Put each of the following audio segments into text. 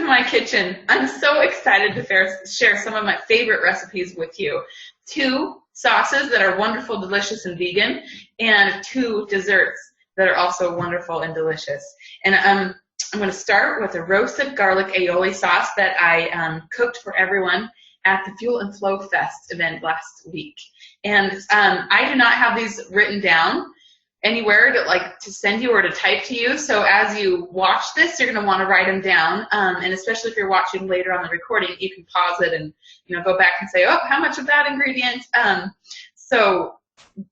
my kitchen. I'm so excited to share some of my favorite recipes with you. 2 sauces that are wonderful, delicious, and vegan, and 2 desserts that are also wonderful and delicious. And I'm going to start with a roasted garlic aioli sauce that I cooked for everyone at the Fuel and Flow Fest event last week. And I do not have these written down anywhere to send you or to type to you. So as you watch this, you're going to want to write them down. And especially if you're watching later on the recording, you can pause it and go back and say, oh, how much of that ingredient? So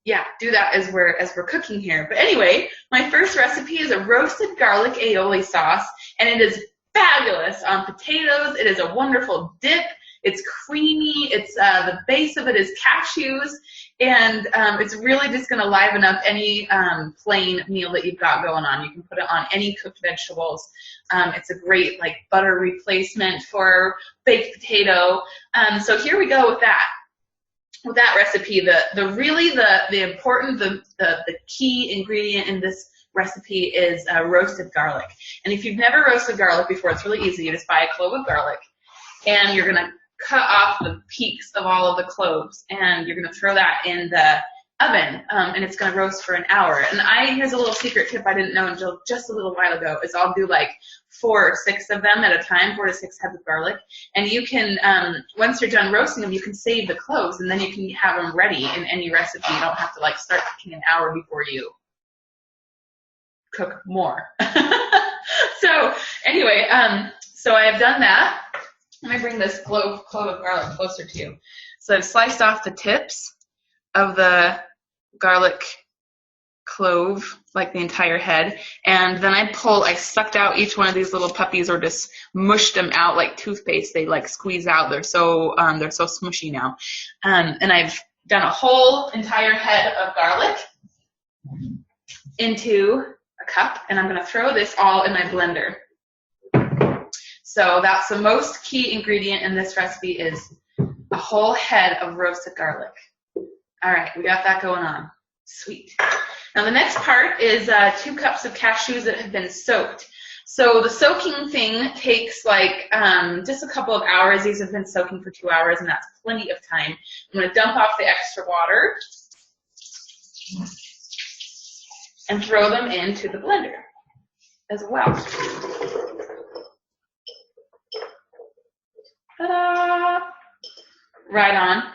yeah, do that as we're cooking here. But anyway, my first recipe is a roasted garlic aioli sauce, and it is fabulous on potatoes. It is a wonderful dip. It's creamy. It's the base of it is cashews, and it's really just going to liven up any plain meal that you've got going on. You can put it on any cooked vegetables. It's a great butter replacement for baked potato. So here we go with that. With that recipe, the important, the key ingredient in this recipe is roasted garlic. And if you've never roasted garlic before, it's really easy. You just buy a clove of garlic, and you're going to cut off the peaks of all of the cloves, and you're going to throw that in the oven, and it's going to roast for an hour. And here's a little secret tip I didn't know until just a little while ago, is I'll do 4 or 6 of them at a time, 4 to 6 heads of garlic. And you can, once you're done roasting them, you can save the cloves, and then you can have them ready in any recipe. You don't have to start cooking an hour before you cook more. So anyway, so I have done that. Let me bring this clove of garlic closer to you. So I've sliced off the tips of the garlic clove, the entire head, and then I sucked out each one of these little puppies, or just mushed them out like toothpaste. They squeeze out. They're so smushy now. And I've done a whole entire head of garlic into a cup, and I'm going to throw this all in my blender. So that's the most key ingredient in this recipe, is a whole head of roasted garlic. All right, we got that going on. Sweet. Now the next part is 2 cups of cashews that have been soaked. So the soaking thing takes just a couple of hours. These have been soaking for 2 hours, and that's plenty of time. I'm going to dump off the extra water and throw them into the blender as well. Ta-da! Right on.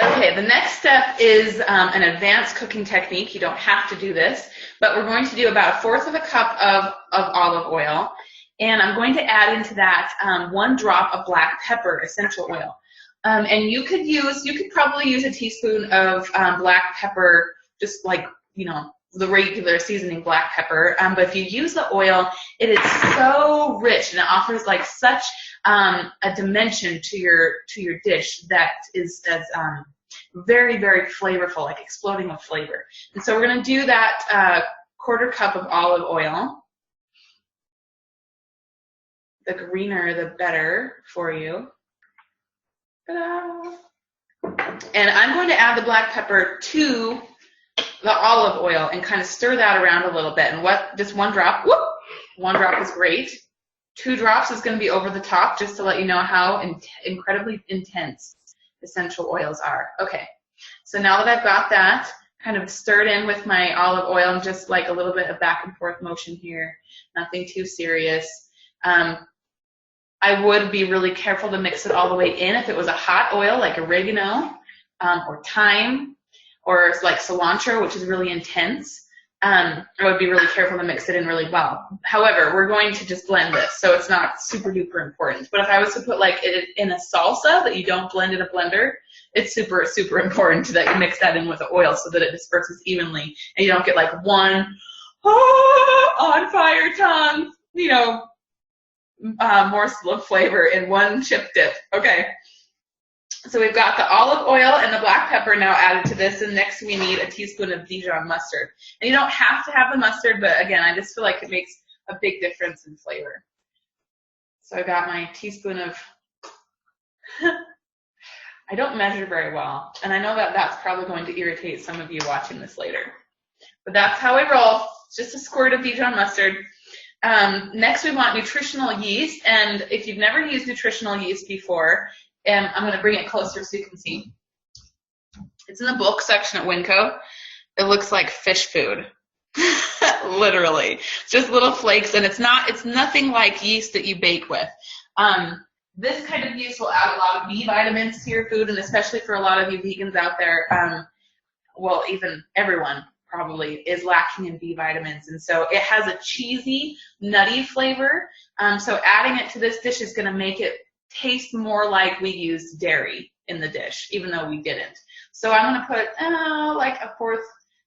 Okay, the next step is an advanced cooking technique. You don't have to do this, but we're going to do about 1/4 of a cup of olive oil, and I'm going to add into that 1 drop of black pepper essential oil. And you could probably use a teaspoon of black pepper, just the regular seasoning black pepper. But if you use the oil, it is so rich, and it offers such a dimension to your dish that is as very, very flavorful, exploding with flavor. And so we're going to do that 1/4 cup of olive oil. The greener, the better for you. Ta-da! And I'm going to add the black pepper to the olive oil and kind of stir that around a little bit. And just 1 drop, 1 drop is great. 2 drops is going to be over the top, just to let you know how incredibly intense essential oils are. Okay, so now that I've got that kind of stirred in with my olive oil, and just a little bit of back and forth motion here, nothing too serious. I would be really careful to mix it all the way in. If it was a hot oil like oregano or thyme, or cilantro, which is really intense, I would be really careful to mix it in really well. However, we're going to just blend this, so it's not super duper important. But if I was to put it in a salsa that you don't blend in a blender, it's super, super important that you mix that in with the oil so that it disperses evenly, and you don't get one on fire tongue, morsel of flavor in one chip dip. Okay. So we've got the olive oil and the black pepper now added to this, and next we need a teaspoon of Dijon mustard. And you don't have to have the mustard, but again, I just feel like it makes a big difference in flavor. So I got my teaspoon of, I don't measure very well, and I know that that's probably going to irritate some of you watching this later. But that's how I roll. It's just a squirt of Dijon mustard. Next, we want nutritional yeast, and if you've never used nutritional yeast before, I'm going to bring it closer so you can see. It's in the bulk section at Winco. It looks like fish food, literally. It's just little flakes, and it's nothing like yeast that you bake with. This kind of yeast will add a lot of B vitamins to your food, and especially for a lot of you vegans out there, well, even everyone probably is lacking in B vitamins, and so it has a cheesy, nutty flavor. So adding it to this dish is going to make it taste more like we used dairy in the dish, even though we didn't. So I'm going to put like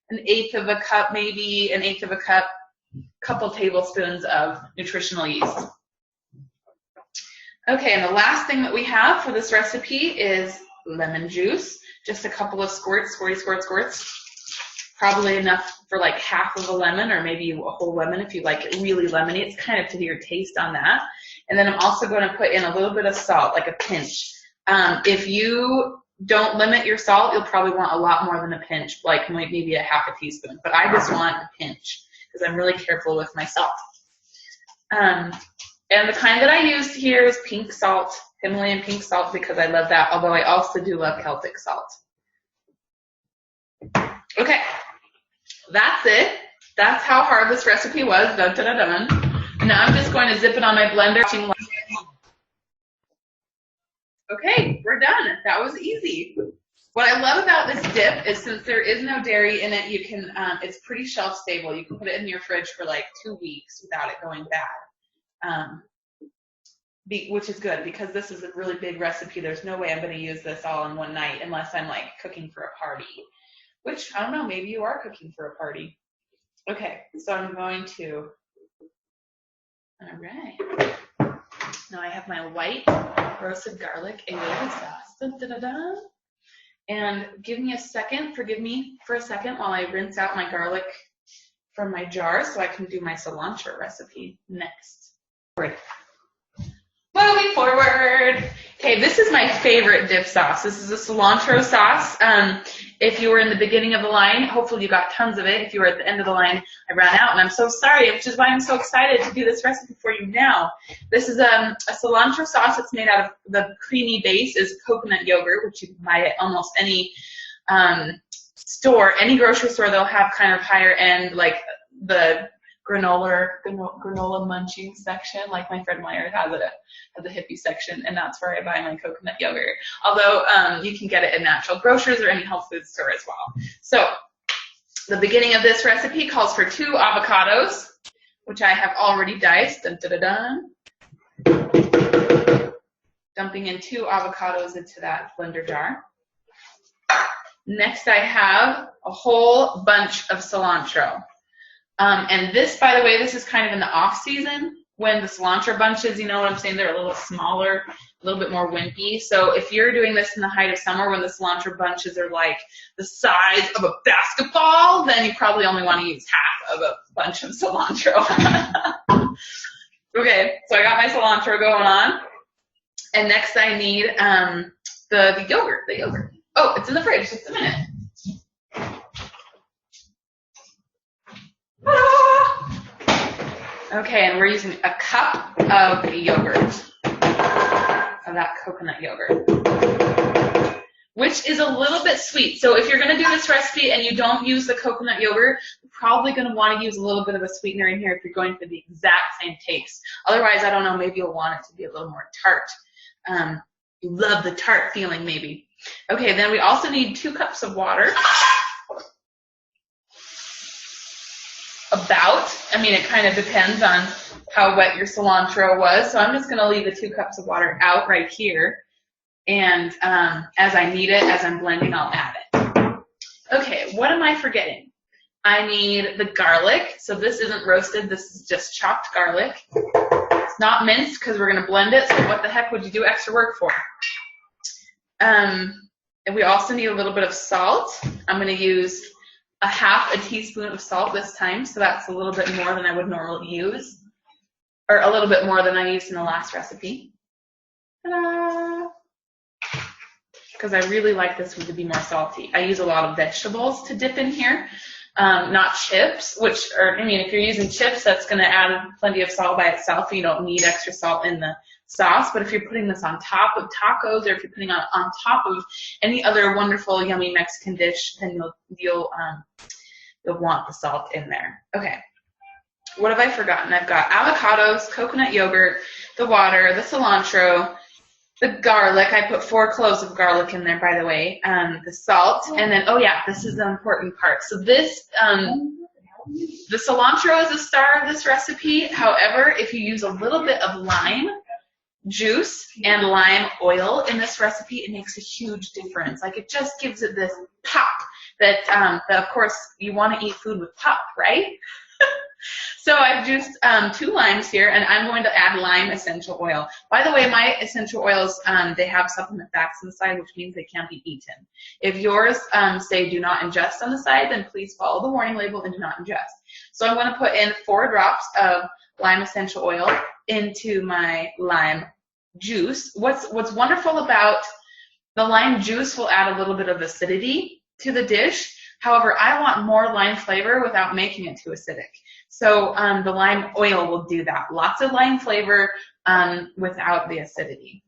an eighth of a cup, maybe an eighth of a cup, couple tablespoons of nutritional yeast. Okay, and the last thing that we have for this recipe is lemon juice. Just a couple of squirts, squirts. Probably enough for like half of a lemon, or maybe a whole lemon if you like it really lemony. It's kind of to your taste on that. And then I'm also going to put in a little bit of salt, like a pinch. If you don't limit your salt, you'll probably want a lot more than a pinch, like maybe a half a teaspoon. But I just want a pinch because I'm really careful with my salt. And the kind that I used here is pink salt, Himalayan pink salt, because I love that, although I also do love Celtic salt. Okay, that's it. That's how hard this recipe was. Dun, dun, dun, dun. Now I'm just going to zip it on my blender. Okay, we're done. That was easy. What I love about this dip is since there is no dairy in it, you can, it's pretty shelf stable. You can put it in your fridge for like 2 weeks without it going bad, which is good because this is a really big recipe. There's no way I'm going to use this all in one night unless I'm like cooking for a party, which I don't know, maybe you are cooking for a party. Okay, so I'm going to, all right. Now I have my white roasted garlic aioli sauce. Dun, dun, dun, dun. And forgive me for a second while I rinse out my garlic from my jar so I can do my cilantro recipe next. Moving forward. Okay, this is my favorite dip sauce. This is a cilantro sauce. If you were in the beginning of the line, hopefully you got tons of it. If you were at the end of the line, I ran out, and I'm so sorry, which is why I'm so excited to do this recipe for you now. This is a cilantro sauce that's made out of the creamy base is coconut yogurt, which you can buy at almost any store, any grocery store. They'll have kind of higher end, like the granola munching section, like my friend Meyer has a hippie section, and that's where I buy my coconut yogurt. Although you can get it in natural grocers or any health food store as well. So the beginning of this recipe calls for 2 avocados, which I have already diced. Dun, dun, dun, dun. Dumping in 2 avocados into that blender jar. Next I have a whole bunch of cilantro. And this, by the way, this is kind of in the off season when the cilantro bunches, you know what I'm saying, they're a little smaller, a little bit more wimpy. So if you're doing this in the height of summer when the cilantro bunches are like the size of a basketball, then you probably only want to use half of a bunch of cilantro. Okay, so I got my cilantro going on. And next I need the yogurt. Oh, it's in the fridge, just a minute. Okay, and we're using a cup of yogurt, of that coconut yogurt, which is a little bit sweet. So if you're going to do this recipe and you don't use the coconut yogurt, you're probably going to want to use a little bit of a sweetener in here if you're going for the exact same taste. Otherwise, I don't know, maybe you'll want it to be a little more tart. You love the tart feeling, maybe. Okay, then we also need 2 cups of water. It kind of depends on how wet your cilantro was. So I'm just going to leave the 2 cups of water out right here. And as I need it, as I'm blending, I'll add it. Okay, what am I forgetting? I need the garlic. So this isn't roasted. This is just chopped garlic. It's not minced because we're going to blend it. So what the heck would you do extra work for? And we also need a little bit of salt. I'm going to use a half a teaspoon of salt this time, so that's a little bit more than I would normally use, or a little bit more than I used in the last recipe. Ta-da! Because I really like this one to be more salty. I use a lot of vegetables to dip in here, not chips, which are, I mean, if you're using chips, that's going to add plenty of salt by itself. You don't need extra salt in the sauce. But if you're putting this on top of tacos, or if you're putting it on top of any other wonderful, yummy Mexican dish, then you'll want the salt in there. Okay. What have I forgotten? I've got avocados, coconut yogurt, the water, the cilantro, the garlic. I put 4 cloves of garlic in there, by the way. The salt, and then, oh yeah, this is the important part. So this, the cilantro is a star of this recipe. However, if you use a little bit of lime juice and lime oil in this recipe, it makes a huge difference. Like, it just gives it this pop that of course, you want to eat food with pop, right? So I've juiced 2 limes here, and I'm going to add lime essential oil. By the way, my essential oils, they have supplement facts on the side, which means they can't be eaten. If yours say do not ingest on the side, then please follow the warning label and do not ingest. So I'm going to put in 4 drops of lime essential oil into my lime juice. What's wonderful about the lime juice will add a little bit of acidity to the dish. However, I want more lime flavor without making it too acidic. So the lime oil will do that. Lots of lime flavor without the acidity.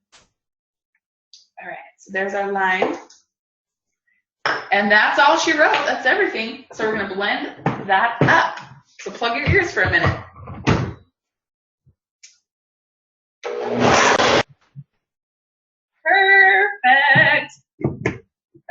All right, so there's our lime. And that's all she wrote. That's everything. So we're going to blend that up. So plug your ears for a minute. Perfect.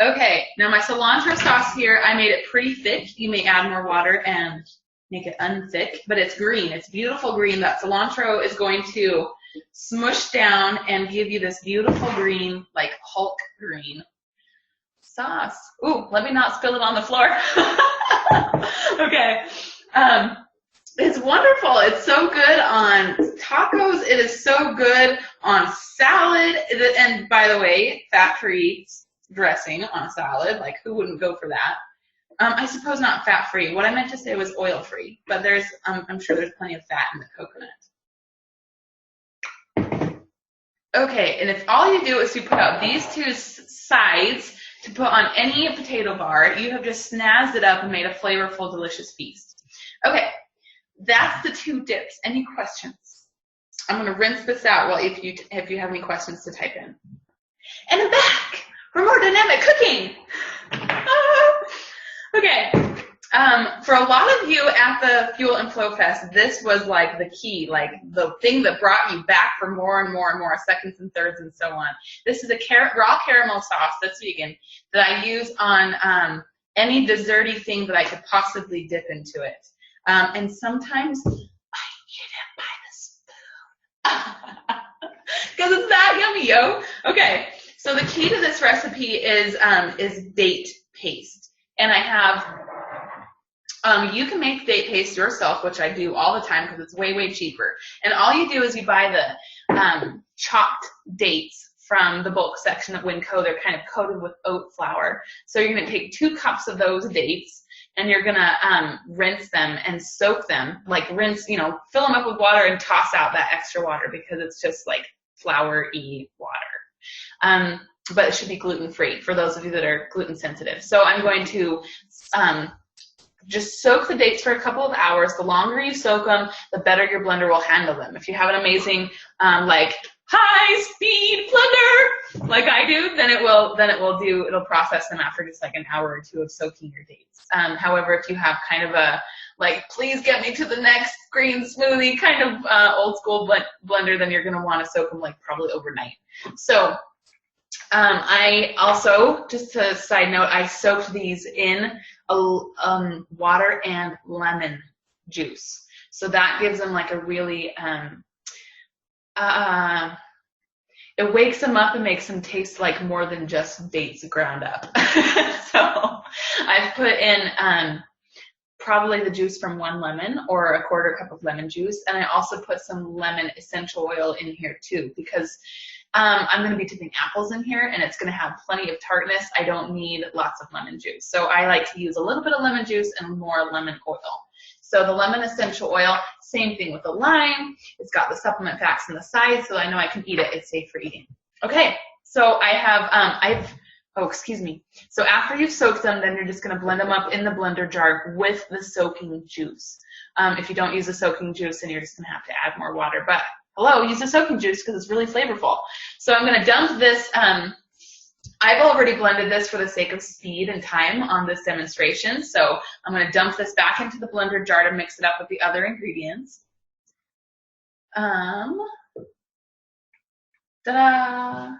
Okay, now my cilantro sauce here, I made it pretty thick. You may add more water and make it unthick, but it's green. It's beautiful green. That cilantro is going to smush down and give you this beautiful green, like Hulk green sauce. Ooh, let me not spill it on the floor. Okay. It's wonderful. It's so good on tacos. It is so good on salad. And by the way, fat-free dressing on salad. Like, who wouldn't go for that? I suppose not fat-free. What I meant to say was oil-free, but there's, I'm sure there's plenty of fat in the coconut. Okay, and if all you do is you put out these 2 sides to put on any potato bar, you have just snazzed it up and made a flavorful, delicious feast. Okay, that's the 2 dips. Any questions? I'm going to rinse this out while if you have any questions to type in. And I'm back for more dynamic cooking. Okay, for a lot of you at the Fuel and Flow Fest, this was like the key, like the thing that brought you back for more and more and more seconds and thirds and so on. This is a raw caramel sauce that's vegan that I use on any desserty thing that I could possibly dip into it. And sometimes I eat it by the spoon because it's that yummy, yo. Okay, so the key to this recipe is date paste. And I have, you can make date paste yourself, which I do all the time because it's way, way cheaper. And all you do is you buy the chopped dates from the bulk section at Winco. They're kind of coated with oat flour. So you're going to take 2 cups of those dates, and you're going to rinse them and soak them. Like rinse, you know, fill them up with water and toss out that extra water because it's just like flour-y water. But it should be gluten-free for those of you that are gluten sensitive. So I'm going to just soak the dates for a couple of hours. The longer you soak them, the better your blender will handle them. If you have an amazing, like high-speed blender like I do, then it'll process them after just like an hour or 2 of soaking your dates. However, if you have kind of a like, please get me to the next green smoothie kind of old school blender, then you're going to want to soak them like probably overnight. So I also, just a side note, I soaked these in water and lemon juice. So that gives them like a really, it wakes them up and makes them taste like more than just dates ground up. So I've put in probably the juice from 1 lemon or a 1/4 cup of lemon juice. And I also put some lemon essential oil in here too, because I'm going to be dipping apples in here, and it's going to have plenty of tartness. I don't need lots of lemon juice. So I like to use a little bit of lemon juice and more lemon oil. So the lemon essential oil, same thing with the lime. It's got the supplement facts on the side, so I know I can eat it. It's safe for eating. Okay, so I have, I've Oh, excuse me. So after you've soaked them, then you're just going to blend them up in the blender jar with the soaking juice. If you don't use the soaking juice, then you're just going to have to add more water. But hello, use the soaking juice because it's really flavorful. So I'm going to dump this. I've already blended this for the sake of speed and time on this demonstration. So I'm going to dump this back into the blender jar to mix it up with the other ingredients. Ta-da!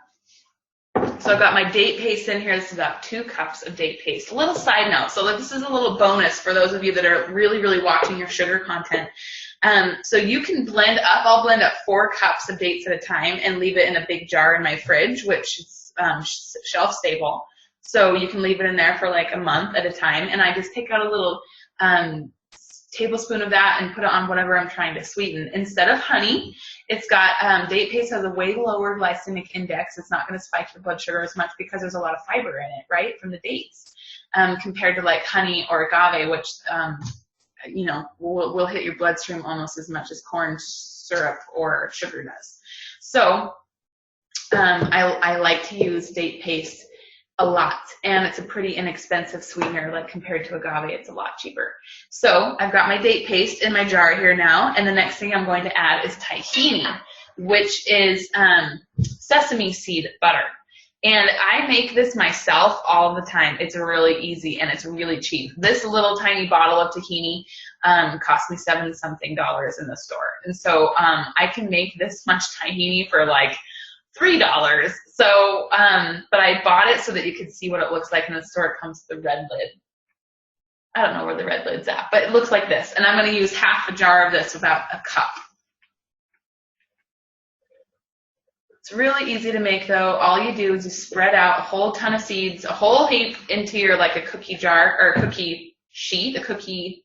So I've got my date paste in here. This is about 2 cups of date paste. A little side note. So this is a little bonus for those of you that are really, really watching your sugar content. So you can blend up. I'll blend up 4 cups of dates at a time and leave it in a big jar in my fridge, which is shelf stable. So you can leave it in there for like a month at a time. And I just take out a little tablespoon of that and put it on whatever I'm trying to sweeten. Instead of honey, it's got, date paste has a way lower glycemic index. It's not going to spike your blood sugar as much because there's a lot of fiber in it, right, from the dates, compared to like honey or agave, which, you know, will hit your bloodstream almost as much as corn syrup or sugar does. So I like to use date paste a lot, and it's a pretty inexpensive sweetener. Like compared to agave, it's a lot cheaper. So I've got my date paste in my jar here now, and the next thing I'm going to add is tahini, which is sesame seed butter. And I make this myself all the time. It's really easy and it's really cheap. This little tiny bottle of tahini cost me $7-something in the store. And so I can make this much tahini for like $3. So, but I bought it so that you could see what it looks like in the store. It comes with the red lid. I don't know where the red lid's at, but it looks like this. And I'm going to use half a jar of this, about a cup. It's really easy to make though. All you do is you spread out a whole ton of seeds, a whole heap into your like a cookie jar or a cookie sheet, a cookie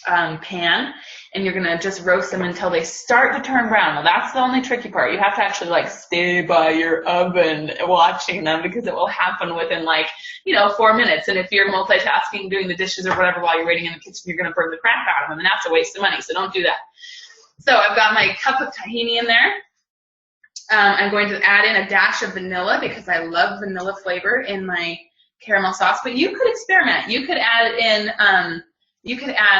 pan, and you're gonna just roast them until they start to turn brown. Now that's the only tricky part. You have to actually like stay by your oven watching them because it will happen within like, 4 minutes. And if you're multitasking, doing the dishes or whatever while you're waiting in the kitchen, you're gonna burn the crap out of them, and that's a waste of money. So don't do that. So I've got my cup of tahini in there. I'm going to add in a dash of vanilla because I love vanilla flavor in my caramel sauce. But you could experiment. You could add in,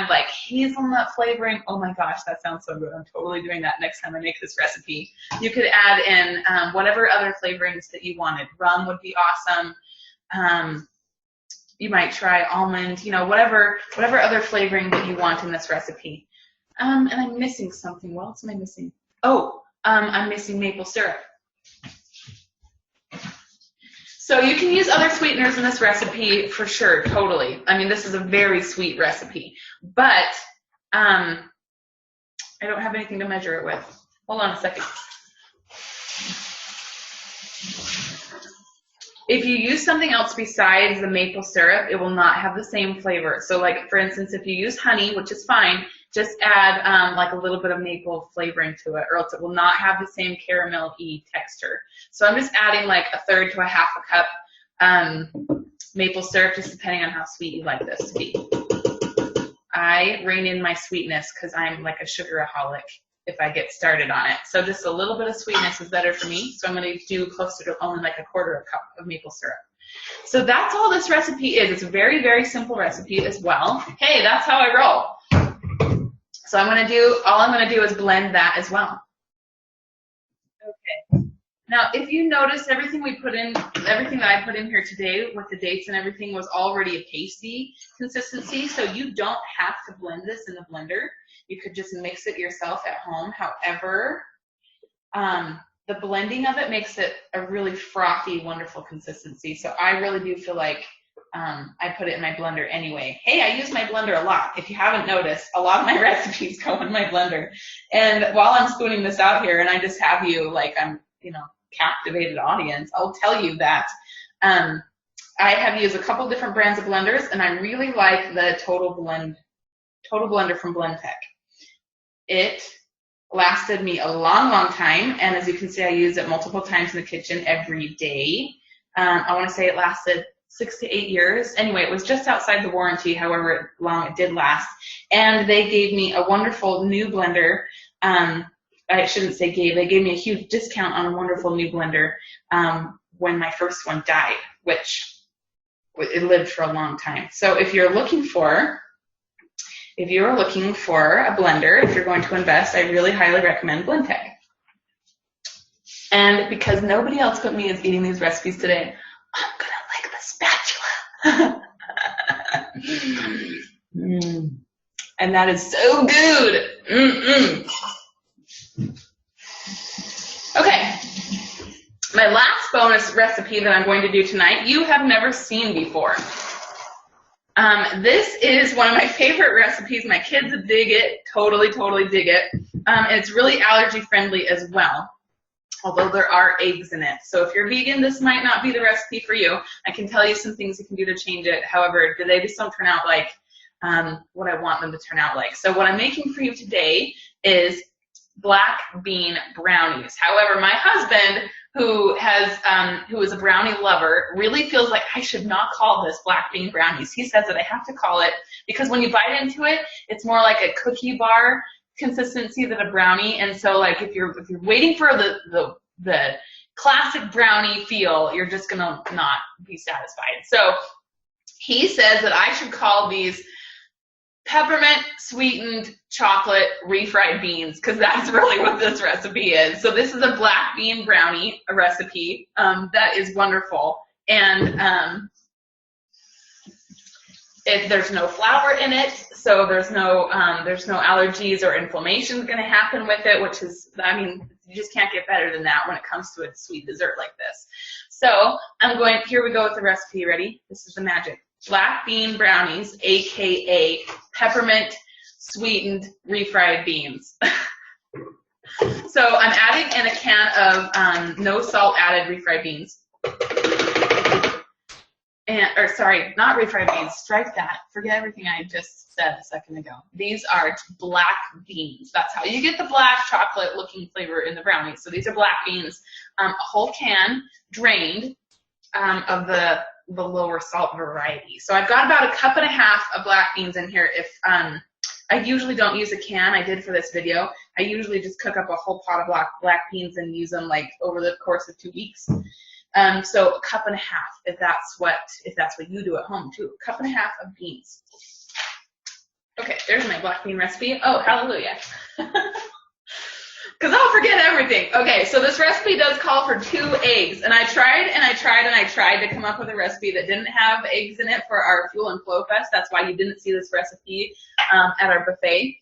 like hazelnut flavoring. Oh my gosh, that sounds so good. I'm totally doing that next time I make this recipe. You could add in whatever other flavorings that you wanted. Rum would be awesome. You might try almond. Whatever other flavoring that you want in this recipe. And I'm missing something. What else am I missing? Oh. I'm missing maple syrup. So you can use other sweeteners in this recipe for sure, totally. I mean, this is a very sweet recipe, but I don't have anything to measure it with. Hold on a second. If you use something else besides the maple syrup, it will not have the same flavor. So like, for instance, if you use honey, which is fine, just add like a little bit of maple flavoring to it, or else it will not have the same caramel-y texture. So I'm just adding like 1/3 to 1/2 cup maple syrup, just depending on how sweet you like this to be. I rein in my sweetness because I'm like a sugaraholic if I get started on it. So just a little bit of sweetness is better for me. So I'm going to do closer to only like 1/4 cup of maple syrup. So that's all this recipe is. It's a very, very simple recipe as well. Hey, that's how I roll. So all I'm going to do is blend that as well. Okay. Now, if you notice, everything that I put in here today with the dates and everything was already a pasty consistency, so you don't have to blend this in the blender. You could just mix it yourself at home. However, the blending of it makes it a really frothy, wonderful consistency. So I really do feel like I put it in my blender anyway. Hey, I use my blender a lot. If you haven't noticed, a lot of my recipes go in my blender. And while I'm spooning this out here and I just have you like I'm, captivated audience, I'll tell you that I have used a couple different brands of blenders, and I really like the Total Blender from Blendtec. It lasted me a long, long time, and as you can see, I use it multiple times in the kitchen every day. I want to say it lasted 6 to 8 years. Anyway, it was just outside the warranty, however long it did last. And they gave me a wonderful new blender. I shouldn't say they gave me a huge discount on a wonderful new blender when my first one died, which it lived for a long time. So if you're looking for a blender, if you're going to invest, I really highly recommend Blendtec. And because nobody else but me is eating these recipes today, I'm gonna lick the spatula. And that is so good. Okay, my last bonus recipe that I'm going to do tonight, you have never seen before. This is one of my favorite recipes. My kids dig it, totally dig it. And it's really allergy friendly as well, although there are eggs in it. So if you're vegan, this might not be the recipe for you. I can tell you some things you can do to change it. However, they just don't turn out like what I want them to turn out like. So what I'm making for you today is black bean brownies. However, my husband, who is a brownie lover, really feels like I should not call this black bean brownies. He says that I have to call it because when you bite into it, it's more like a cookie bar consistency than a brownie. And so, like, if you're waiting for the classic brownie feel, you're just gonna not be satisfied. So he says that I should call these peppermint sweetened chocolate refried beans, because that's really what this recipe is. So this is a black bean brownie recipe that is wonderful, and there's no flour in it, so there's no allergies or inflammation going to happen with it, which is, I mean, you just can't get better than that when it comes to a sweet dessert like this. So here we go with the recipe. Ready? This is the magic. Black bean brownies, aka peppermint sweetened refried beans. So I'm adding in a can of no salt added refried beans. Sorry, not refried beans. Strike that. Forget everything I just said a second ago. These are black beans. That's how you get the black chocolate looking flavor in the brownies. So these are black beans. A whole can drained of the lower salt variety. So I've got about 1.5 cups of black beans in here. If I usually don't use a can, I did for this video. I usually just cook up a whole pot of black beans and use them like over the course of 2 weeks. So 1.5 cups, if that's what you do at home too. 1.5 cups of beans. Okay, there's my black bean recipe. Oh, hallelujah. Because I'll forget everything. Okay, so this recipe does call for 2 eggs. And I tried to come up with a recipe that didn't have eggs in it for our Fuel and Flow Fest. That's why you didn't see this recipe at our buffet.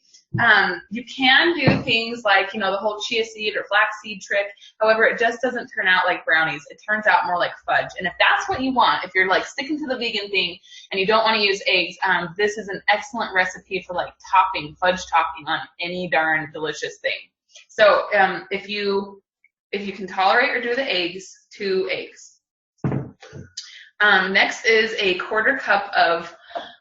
You can do things like, the whole chia seed or flaxseed trick. However, it just doesn't turn out like brownies. It turns out more like fudge. And if that's what you want, if you're like sticking to the vegan thing and you don't want to use eggs, this is an excellent recipe for like fudge topping on any darn delicious thing. So if you can tolerate or do the eggs, 2 eggs. Next is a 1/4 cup of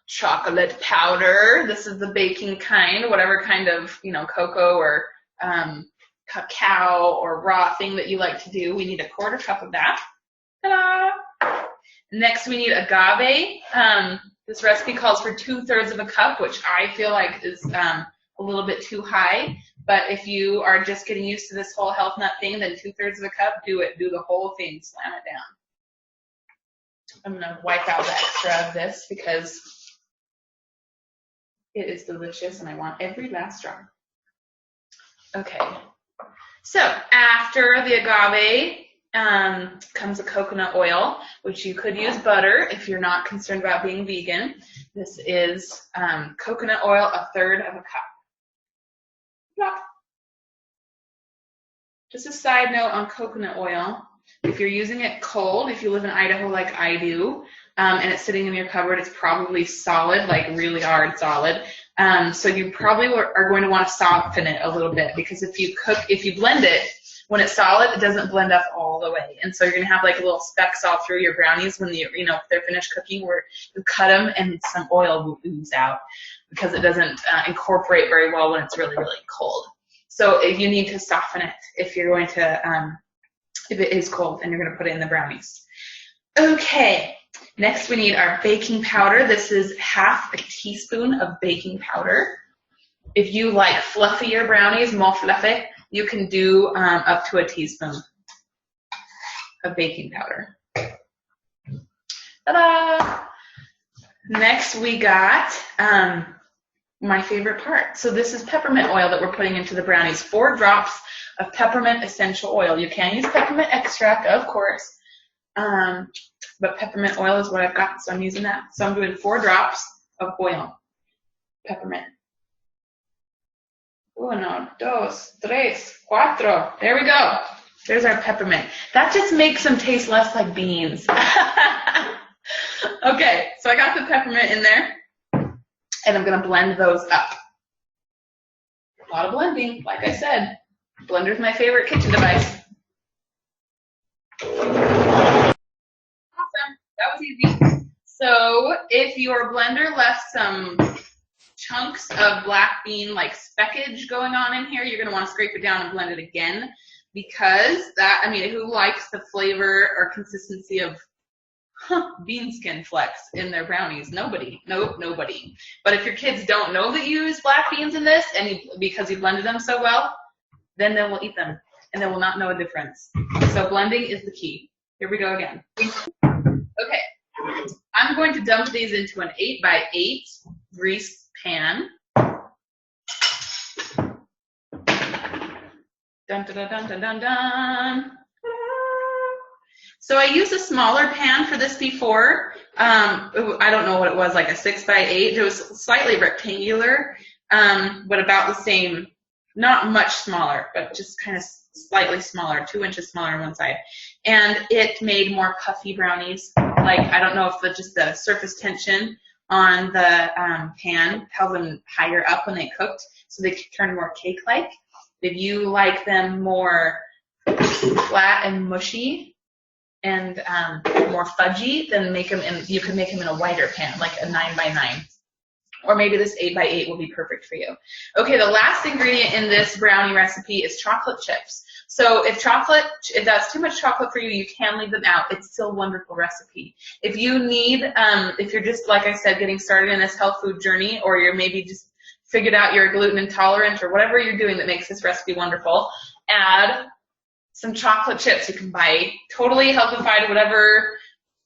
chocolate powder. This is the baking kind, whatever kind of, cocoa or cacao or raw thing that you like to do. We need 1/4 cup of that. Ta-da! Next, we need agave. This recipe calls for 2/3 cup, which I feel like is a little bit too high. But if you are just getting used to this whole health nut thing, then 2/3 cup, do it. Do the whole thing. Slam it down. I'm going to wipe out the extra of this because it is delicious and I want every last drop. Okay. So after the agave comes a coconut oil, which you could use butter if you're not concerned about being vegan. This is coconut oil, 1/3 cup. Plop. Just a side note on coconut oil. If you're using it cold, if you live in Idaho like I do, and it's sitting in your cupboard, it's probably solid, like really hard solid. So you probably are going to want to soften it a little bit, because if you blend it, when it's solid, it doesn't blend up all the way. And so you're going to have like little specks all through your brownies when if they're finished cooking, where you cut them and some oil will ooze out because it doesn't incorporate very well when it's really, really cold. So you need to soften it if you're going to, if it is cold and you're going to put it in the brownies. Okay, next we need our baking powder. This is 1/2 teaspoon of baking powder. If you like fluffier brownies, more fluffy, you can do up to 1 teaspoon of baking powder. Ta-da! Next we got my favorite part. So this is peppermint oil that we're putting into the brownies. 4 drops of peppermint essential oil. You can use peppermint extract, of course, but peppermint oil is what I've got, so I'm using that. So I'm doing 4 drops of oil. Peppermint. 1, 2, 3, 4. There we go. There's our peppermint. That just makes them taste less like beans. Okay, so I got the peppermint in there, and I'm going to blend those up. A lot of blending, like I said. Blender's my favorite kitchen device. Awesome. That was easy. So if your blender left some chunks of black bean like speckage going on in here, you're going to want to scrape it down and blend it again, because that, I mean, who likes the flavor or consistency of bean skin flecks in their brownies? Nobody. Nope, nobody. But if your kids don't know that you use black beans in this, and because you blended them so well, then they will eat them, and they will not know a difference. So blending is the key. Here we go again. Okay. I'm going to dump these into an 8x8 greased pan. Dun, dun, dun, dun, dun, dun, dun. So I used a smaller pan for this before. I don't know what it was, like a 6x8. It was slightly rectangular, but about the same, not much smaller, but just kind of slightly smaller, 2 inches smaller on one side. And it made more puffy brownies. Like, I don't know if just the surface tension on the pan held them higher up when they cooked, so they could turn more cake-like. If you like them more flat and mushy and more fudgy, then you can make them in a wider pan, like a 9x9. Or maybe this 8x8 will be perfect for you. Okay, the last ingredient in this brownie recipe is chocolate chips. So if that's too much chocolate for you, you can leave them out. It's still a wonderful recipe. If you need, if you're just, like I said, getting started in this health food journey, or you're maybe just figured out you're gluten intolerant, or whatever you're doing that makes this recipe wonderful, add some chocolate chips. You can buy totally healthified, whatever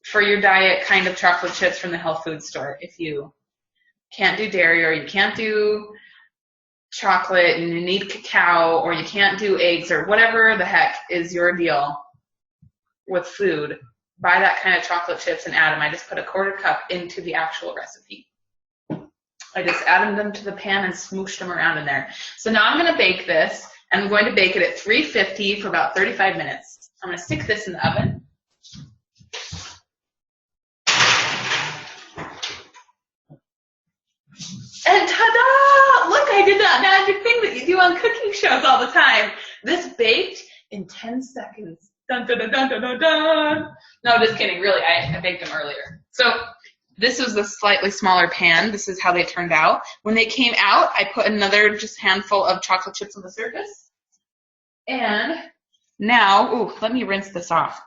for your diet kind of chocolate chips from the health food store. If you can't do dairy, or you can't do chocolate and you need cacao, or you can't do eggs, or whatever the heck is your deal with food, buy that kind of chocolate chips and add them. I just put a 1/4 cup into the actual recipe. I just added them to the pan and smooshed them around in there. So now I'm going to bake this, and I'm going to bake it at 350 for about 35 minutes. I'm going to stick this in the oven. And ta-da! Look, I did that magic thing that you do on cooking shows all the time. This baked in 10 seconds. Dun, dun, dun, dun, dun, dun, dun. No, just kidding. Really, I baked them earlier. So this was the slightly smaller pan. This is how they turned out. When they came out, I put another just handful of chocolate chips on the surface. And now, ooh, let me rinse this off.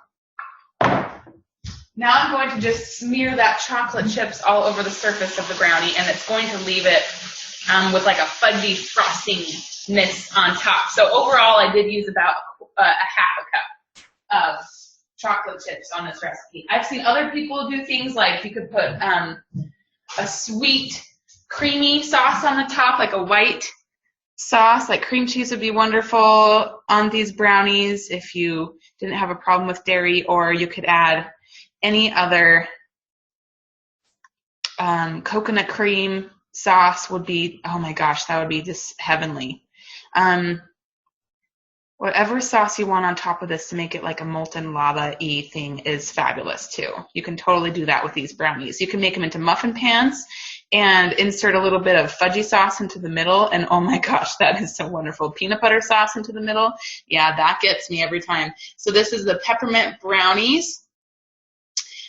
Now I'm going to just smear that chocolate chips all over the surface of the brownie, and it's going to leave it with like a fudgy frostingness on top. So overall, I did use about a 1/2 cup of chocolate chips on this recipe. I've seen other people do things like you could put a sweet, creamy sauce on the top, like a white sauce, like cream cheese would be wonderful on these brownies if you didn't have a problem with dairy, or you could add any other coconut cream sauce would be, oh my gosh, that would be just heavenly. Whatever sauce you want on top of this to make it like a molten lava-y thing is fabulous too. You can totally do that with these brownies. You can make them into muffin pans and insert a little bit of fudgy sauce into the middle, and oh my gosh, that is so wonderful. Peanut butter sauce into the middle, yeah, that gets me every time. So this is the peppermint brownies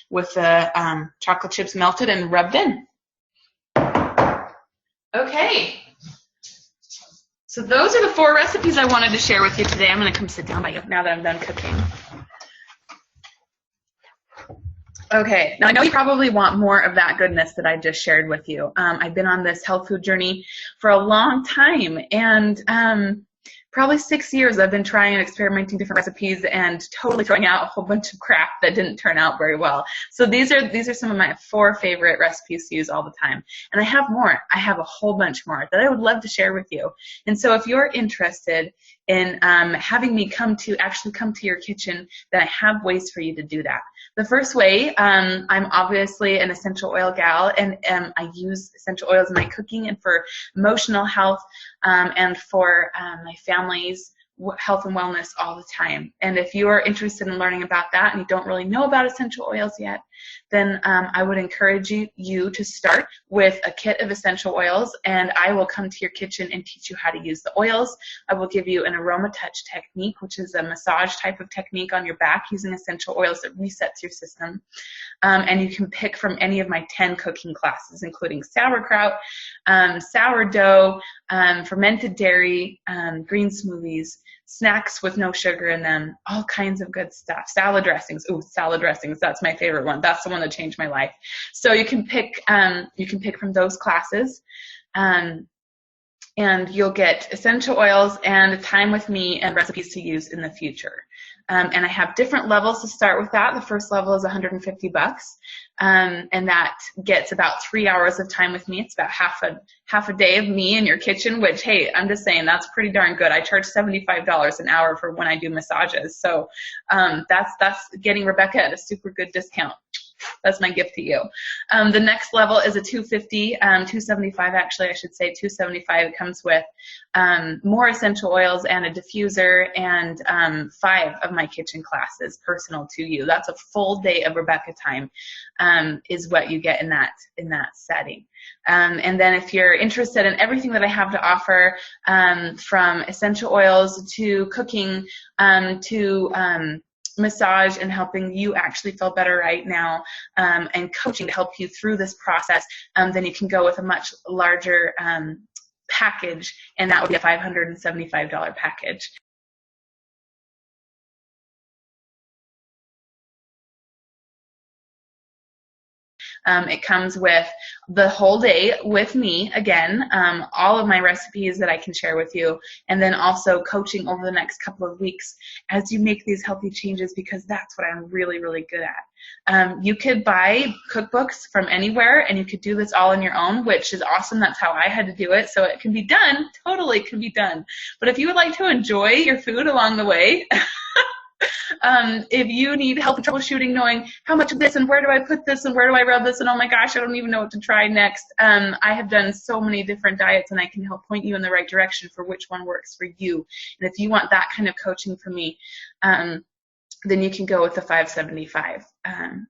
with the chocolate chips melted and rubbed in. Okay. So those are the 4 recipes I wanted to share with you today. I'm going to come sit down by you now that I'm done cooking. Okay, now I know you probably want more of that goodness that I just shared with you. I've been on this health food journey for a long time, and probably 6 years I've been trying and experimenting different recipes and totally throwing out a whole bunch of crap that didn't turn out very well. So these are some of my 4 favorite recipes to use all the time. And I have more. I have a whole bunch more that I would love to share with you. And so if you're interested in having me actually come to your kitchen, then I have ways for you to do that. The first way, I'm obviously an essential oil gal, and I use essential oils in my cooking and for emotional health and for my family's health and wellness all the time. And if you are interested in learning about that and you don't really know about essential oils yet, then I would encourage you to start with a kit of essential oils, and I will come to your kitchen and teach you how to use the oils. I will give you an aroma touch technique, which is a massage type of technique on your back using essential oils that resets your system. And you can pick from any of my 10 cooking classes, including sauerkraut, sourdough, fermented dairy, green smoothies, snacks with no sugar in them, all kinds of good stuff. Salad dressings. Ooh, salad dressings. That's my favorite one. That's the one that changed my life. So you can pick from those classes, and you'll get essential oils and time with me and recipes to use in the future. And I have different levels to start with that. The first level is $150, and that gets about 3 hours of time with me. It's about half a day of me in your kitchen, which, hey, I'm just saying that's pretty darn good. I charge $75 an hour for when I do massages. So that's getting Rebecca at a super good discount. That's my gift to you. The next level is a $275 actually, I should say $275. It comes with more essential oils and a diffuser and 5 of my kitchen classes personal to you. That's a full day of Rebecca time is what you get in that setting. And then if you're interested in everything that I have to offer, from essential oils to cooking to massage and helping you actually feel better right now, and coaching to help you through this process, then you can go with a much larger package, and that would be a $575 package. It comes with the whole day with me, again, all of my recipes that I can share with you, and then also coaching over the next couple of weeks as you make these healthy changes, because that's what I'm really, really good at. You could buy cookbooks from anywhere, and you could do this all on your own, which is awesome. That's how I had to do it, so it can be done. Totally can be done. But if you would like to enjoy your food along the way, if you need help in troubleshooting, knowing how much of this and where do I put this and where do I rub this and oh my gosh, I don't even know what to try next. I have done so many different diets, and I can help point you in the right direction for which one works for you. And if you want that kind of coaching from me, then you can go with the $575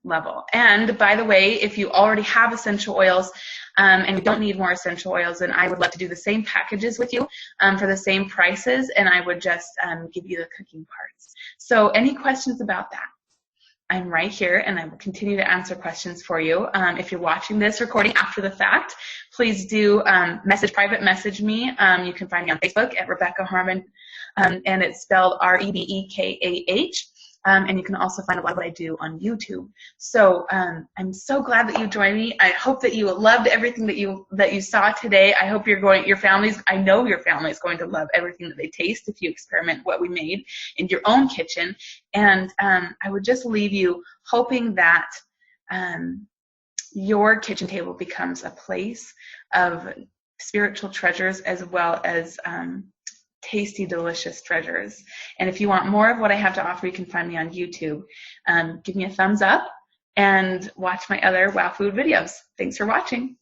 level. And by the way, if you already have essential oils and you don't need more essential oils, then I would love to do the same packages with you for the same prices, and I would just give you the cooking parts. So any questions about that? I'm right here, and I will continue to answer questions for you. If you're watching this recording after the fact, please do private message me. You can find me on Facebook at Rebecca Harmon, and it's spelled Rebekah. And you can also find a lot of what I do on YouTube. So I'm so glad that you joined me. I hope that you loved everything that you saw today. I hope I know your family is going to love everything that they taste if you experiment what we made in your own kitchen. And I would just leave you hoping that your kitchen table becomes a place of spiritual treasures as well as tasty, delicious treasures. And if you want more of what I have to offer, you can find me on YouTube. Give me a thumbs up and watch my other Wow Food videos. Thanks for watching.